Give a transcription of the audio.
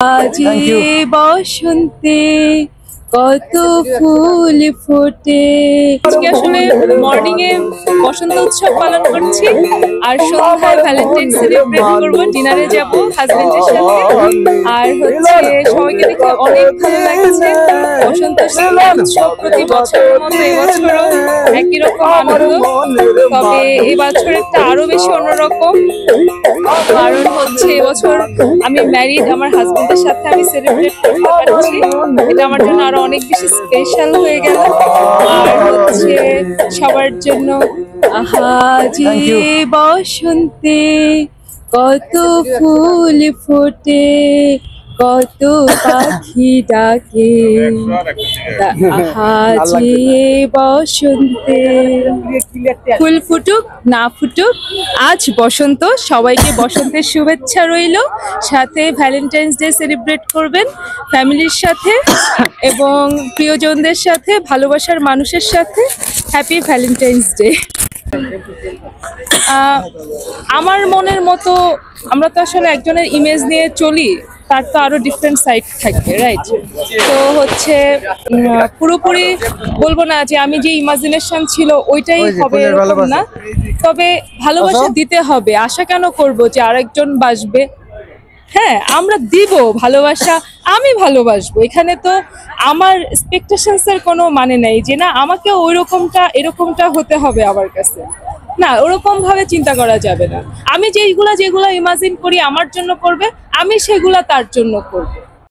আজি বসন্তে কত ফুল ফোটে। আজকে আসলে মর্নিং এ বসন্ত উৎসব পালন করছি আর সন্ধ্যায় ভ্যালেন্টাইন সেলিব্রেট করবো, ডিনারে যাব হাজবেন্ডের সাথে। আর হচ্ছে সবাইকে দেখে অনেক ভালো লাগছে। বসন্ত উৎসব প্রতি বছরের মতো এবছরও একই রকম আনন্দ, তবে এবছরেরটা আরো বেশি অন্যরকম। কারণ হচ্ছে এবছর আমি ম্যারিড, আমার হাজবেন্ডের সাথে আমি সেলিব্রেট করতে পারছি, এটা আমার জন্য আরো অনেক বেশি স্পেশাল হয়ে গেল। আর হচ্ছে সবার জন্য আজি বসন্তে কত ফুল ফোটে, কত পাখি ডাকে, আজি বসন্তে। ফুল ফুটুক না ফুটুক, আজ বসন্ত। সবাইকে বসন্তের শুভেচ্ছা রইল। সাথে ভ্যালেন্টাইন্স ডে সেলিব্রেট করবেন ফ্যামিলির সাথে এবং প্রিয়জনদের সাথে, ভালোবাসার মানুষের সাথে। Happy Valentine's day. আমার মনের মতো আমরা তো আসলে একজনের ইমেজ নিয়ে চলি, তার তো আরো ডিফারেন্ট সাইড থাকবে, রাইট? তো হচ্ছে পুরোপুরি বলবো না যে আমি যে ইমাজিনেশন ছিল ওইটাই হবে, এরকম না। তবে ভালোবাসা দিতে হবে, আশা কেন করব যে আরেকজন বাসবে? হ্যাঁ, আমরা দিব ভালোবাসা, আমি ভালোবাসবো। এখানে তো আমার এক্সপেকটেশনস এর কোনো মানে নাই যে না আমাকে ওই রকমটা এরকমটা হতে হবে আমার কাছে। না, ওরকম ভাবে চিন্তা করা যাবে না। আমি যেগুলা ইমাজিন করি আমার জন্য করবে, আমি সেগুলা তার জন্য করবো।